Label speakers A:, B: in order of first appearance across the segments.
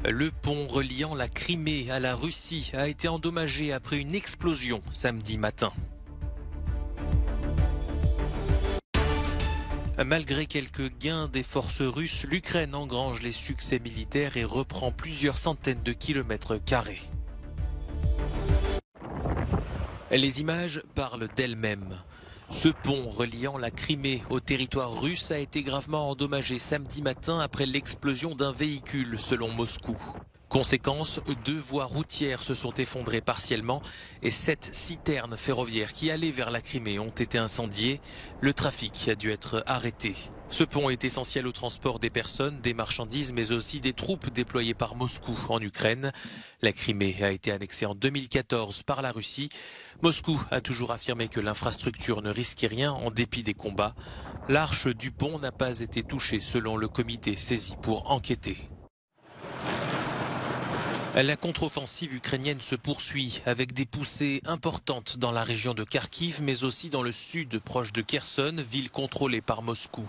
A: Le pont reliant la Crimée à la Russie a été endommagé après une explosion samedi matin. Malgré quelques gains des forces russes, l'Ukraine engrange les succès militaires et reprend plusieurs centaines de kilomètres carrés. Les images parlent d'elles-mêmes. Ce pont reliant la Crimée au territoire russe a été gravement endommagé samedi matin après l'explosion d'un véhicule, selon Moscou. Conséquence, 2 voies routières se sont effondrées partiellement et 7 citernes ferroviaires qui allaient vers la Crimée ont été incendiées. Le trafic a dû être arrêté. Ce pont est essentiel au transport des personnes, des marchandises, mais aussi des troupes déployées par Moscou en Ukraine. La Crimée a été annexée en 2014 par la Russie. Moscou a toujours affirmé que l'infrastructure ne risquait rien en dépit des combats. L'arche du pont n'a pas été touchée selon le comité saisi pour enquêter. La contre-offensive ukrainienne se poursuit avec des poussées importantes dans la région de Kharkiv, mais aussi dans le sud, proche de Kherson, ville contrôlée par Moscou.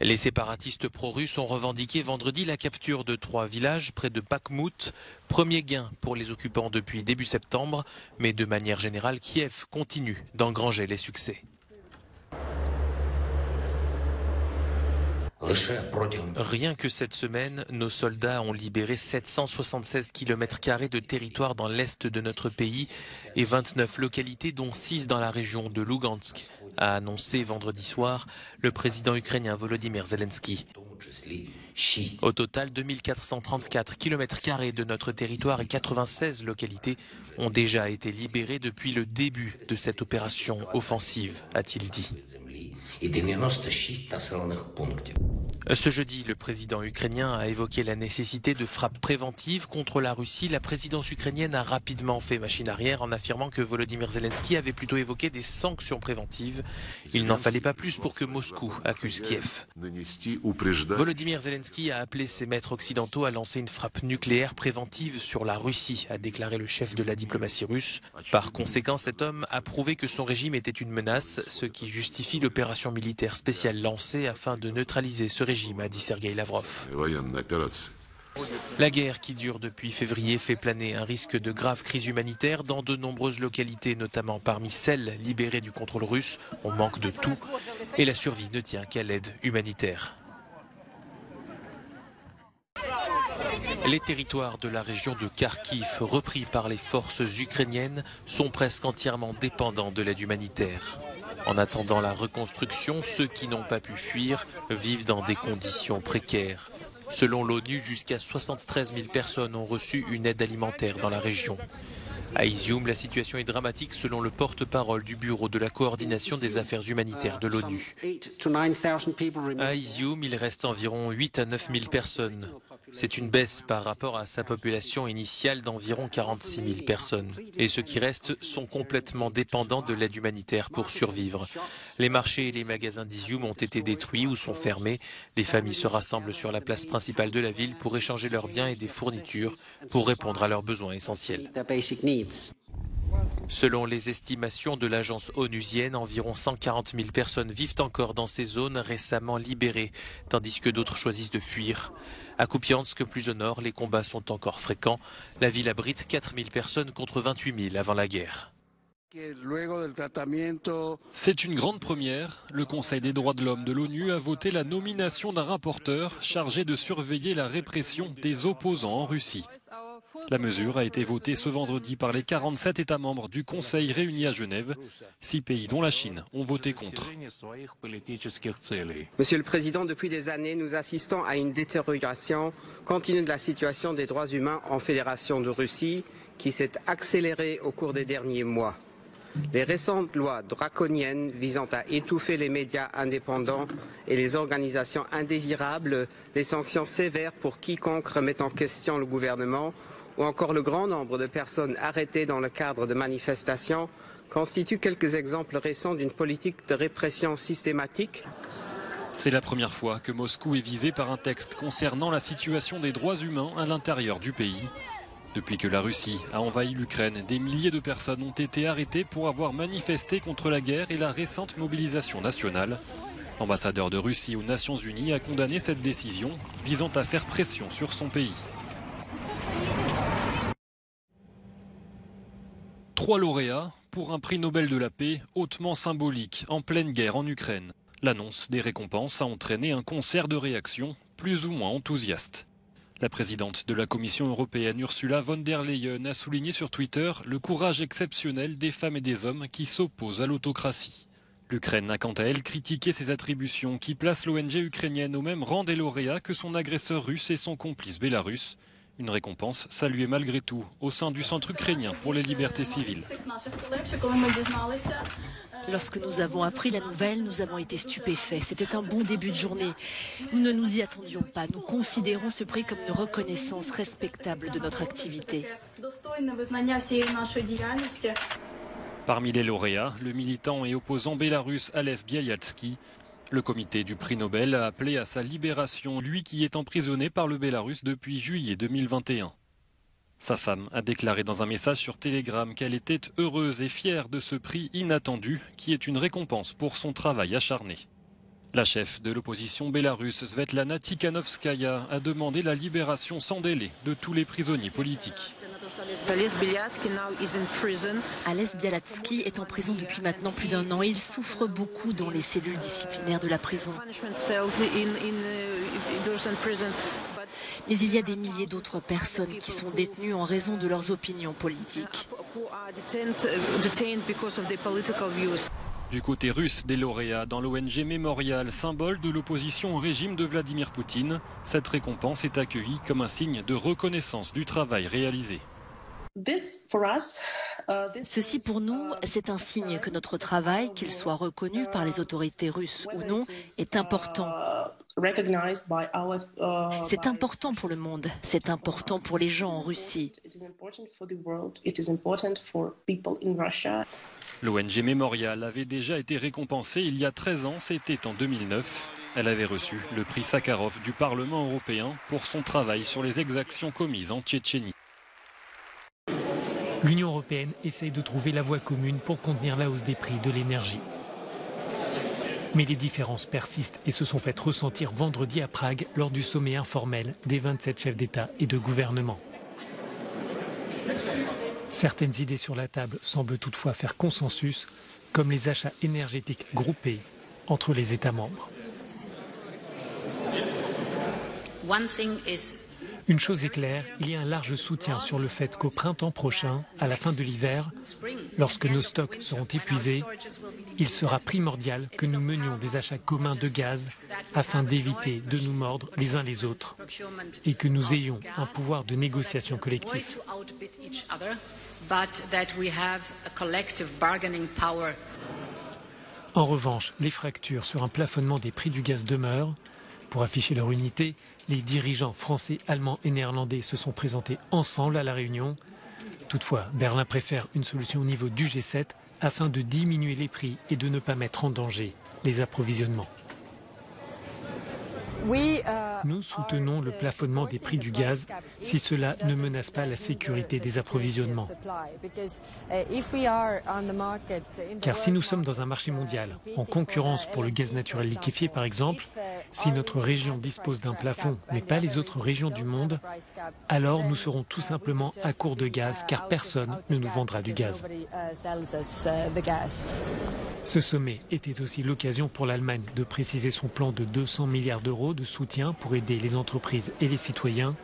A: Les séparatistes pro-russes ont revendiqué vendredi la capture de 3 villages près de Bakhmout. Premier gain pour les occupants depuis début septembre, mais de manière générale, Kiev continue d'engranger les succès. Rien que cette semaine, nos soldats ont libéré 776 km² de territoire dans l'est de notre pays et 29 localités, dont 6 dans la région de Lugansk, a annoncé vendredi soir le président ukrainien Volodymyr Zelensky. Au total, 2434 km² de notre territoire et 96 localités ont déjà été libérées depuis le début de cette opération offensive, a-t-il dit. Ce jeudi, le président ukrainien a évoqué la nécessité de frappes préventives contre la Russie. La présidence ukrainienne a rapidement fait machine arrière en affirmant que Volodymyr Zelensky avait plutôt évoqué des sanctions préventives. Il n'en fallait pas plus pour que Moscou accuse Kiev. Volodymyr Zelensky a appelé ses maîtres occidentaux à lancer une frappe nucléaire préventive sur la Russie, a déclaré le chef de la diplomatie russe. Par conséquent, cet homme a prouvé que son régime était une menace, ce qui justifie l'opération militaire spéciale lancée afin de neutraliser ce régime, a dit Sergueï Lavrov. La guerre qui dure depuis février fait planer un risque de grave crise humanitaire dans de nombreuses localités, notamment parmi celles libérées du contrôle russe. On manque de tout et la survie ne tient qu'à l'aide humanitaire. Les territoires de la région de Kharkiv, repris par les forces ukrainiennes, sont presque entièrement dépendants de l'aide humanitaire. En attendant la reconstruction, ceux qui n'ont pas pu fuir vivent dans des conditions précaires. Selon l'ONU, jusqu'à 73 000 personnes ont reçu une aide alimentaire dans la région. À Izioum, la situation est dramatique selon le porte-parole du Bureau de la coordination des affaires humanitaires de l'ONU. À Izioum, il reste environ 8 à 9 000 personnes. C'est une baisse par rapport à sa population initiale d'environ 46 000 personnes. Et ceux qui restent sont complètement dépendants de l'aide humanitaire pour survivre. Les marchés et les magasins d'Izioum ont été détruits ou sont fermés. Les familles se rassemblent sur la place principale de la ville pour échanger leurs biens et des fournitures pour répondre à leurs besoins essentiels. Selon les estimations de l'agence onusienne, environ 140 000 personnes vivent encore dans ces zones récemment libérées, tandis que d'autres choisissent de fuir. À Kupiansk, plus au nord, les combats sont encore fréquents. La ville abrite 4 000 personnes contre 28 000 avant la guerre.
B: C'est une grande première. Le Conseil des droits de l'homme de l'ONU a voté la nomination d'un rapporteur chargé de surveiller la répression des opposants en Russie. La mesure a été votée ce vendredi par les 47 États membres du Conseil réunis à Genève. 6 pays, dont la Chine, ont voté contre.
C: Monsieur le Président, depuis des années, nous assistons à une détérioration continue de la situation des droits humains en Fédération de Russie qui s'est accélérée au cours des derniers mois. Les récentes lois draconiennes visant à étouffer les médias indépendants et les organisations indésirables, les sanctions sévères pour quiconque remet en question le gouvernement ou encore le grand nombre de personnes arrêtées dans le cadre de manifestations constituent quelques exemples récents d'une politique de répression systématique.
B: C'est la première fois que Moscou est visé par un texte concernant la situation des droits humains à l'intérieur du pays. Depuis que la Russie a envahi l'Ukraine, des milliers de personnes ont été arrêtées pour avoir manifesté contre la guerre et la récente mobilisation nationale. L'ambassadeur de Russie aux Nations Unies a condamné cette décision, visant à faire pression sur son pays. 3 lauréats pour un prix Nobel de la paix hautement symbolique en pleine guerre en Ukraine. L'annonce des récompenses a entraîné un concert de réactions plus ou moins enthousiastes. La présidente de la Commission européenne, Ursula von der Leyen, a souligné sur Twitter le courage exceptionnel des femmes et des hommes qui s'opposent à l'autocratie. L'Ukraine a quant à elle critiqué ces attributions qui placent l'ONG ukrainienne au même rang des lauréats que son agresseur russe et son complice bélarusse. Une récompense saluée malgré tout au sein du Centre ukrainien pour les libertés civiles.
D: Lorsque nous avons appris la nouvelle, nous avons été stupéfaits. C'était un bon début de journée. Nous ne nous y attendions pas. Nous considérons ce prix comme une reconnaissance respectable de notre activité.
B: Parmi les lauréats, le militant et opposant bélarusse Ales Bialiatski. Le comité du prix Nobel a appelé à sa libération, lui qui est emprisonné par le Bélarus depuis juillet 2021. Sa femme a déclaré dans un message sur Telegram qu'elle était heureuse et fière de ce prix inattendu qui est une récompense pour son travail acharné. La chef de l'opposition bélarusse Svetlana Tikhanovskaya a demandé la libération sans délai de tous les prisonniers politiques.
D: Ales Bialiatski est en prison depuis maintenant plus d'1 an. Il souffre beaucoup dans les cellules disciplinaires de la prison. Mais il y a des milliers d'autres personnes qui sont détenues en raison de leurs opinions politiques.
B: Du côté russe des lauréats, dans l'ONG Memorial, symbole de l'opposition au régime de Vladimir Poutine, cette récompense est accueillie comme un signe de reconnaissance du travail réalisé.
D: Ceci pour nous, c'est un signe que notre travail, qu'il soit reconnu par les autorités russes ou non, est important. C'est important pour le monde, c'est important pour les gens en Russie.
B: L'ONG Memorial avait déjà été récompensée il y a 13 ans, c'était en 2009. Elle avait reçu le prix Sakharov du Parlement européen pour son travail sur les exactions commises en Tchétchénie.
E: L'Union européenne essaye de trouver la voie commune pour contenir la hausse des prix de l'énergie. Mais les différences persistent et se sont faites ressentir vendredi à Prague lors du sommet informel des 27 chefs d'État et de gouvernement. Certaines idées sur la table semblent toutefois faire consensus, comme les achats énergétiques groupés entre les États membres. Une chose est claire, il y a un large soutien sur le fait qu'au printemps prochain, à la fin de l'hiver, lorsque nos stocks seront épuisés, il sera primordial que nous menions des achats communs de gaz afin d'éviter de nous mordre les uns les autres et que nous ayons un pouvoir de négociation collectif. En revanche, les fractures sur un plafonnement des prix du gaz demeurent. Pour afficher leur unité, les dirigeants français, allemands et néerlandais se sont présentés ensemble à la réunion. Toutefois, Berlin préfère une solution au niveau du G7 afin de diminuer les prix et de ne pas mettre en danger les approvisionnements. Nous soutenons le plafonnement des prix du gaz si cela ne menace pas la sécurité des approvisionnements. Car si nous sommes dans un marché mondial, en concurrence pour le gaz naturel liquéfié par exemple, si notre région dispose d'un plafond mais pas les autres régions du monde, alors nous serons tout simplement à court de gaz car personne ne nous vendra du gaz. Ce sommet était aussi l'occasion pour l'Allemagne de préciser son plan de 200 milliards d'euros de soutien pour aider les entreprises et les citoyens.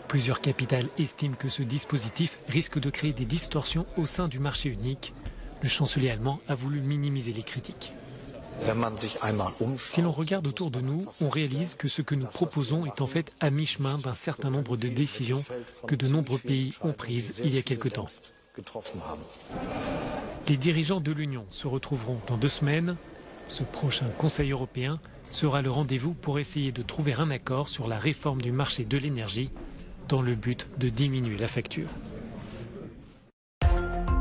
E: Plusieurs capitales estiment que ce dispositif risque de créer des distorsions au sein du marché unique. Le chancelier allemand a voulu minimiser les critiques. Si l'on regarde autour de nous, on réalise que ce que nous proposons est en fait à mi-chemin d'un certain nombre de décisions que de nombreux pays ont prises il y a quelque temps. Les dirigeants de l'Union se retrouveront dans 2 semaines. Ce prochain Conseil européen sera le rendez-vous pour essayer de trouver un accord sur la réforme du marché de l'énergie dans le but de diminuer la facture.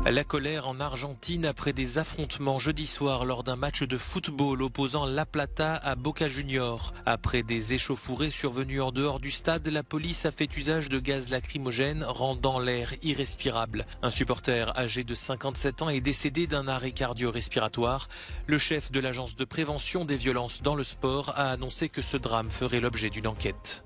A: La colère en Argentine après des affrontements jeudi soir lors d'un match de football opposant La Plata à Boca Juniors. Après des échauffourées survenues en dehors du stade, la police a fait usage de gaz lacrymogène rendant l'air irrespirable. Un supporter âgé de 57 ans est décédé d'un arrêt cardio-respiratoire. Le chef de l'agence de prévention des violences dans le sport a annoncé que ce drame ferait l'objet d'une enquête.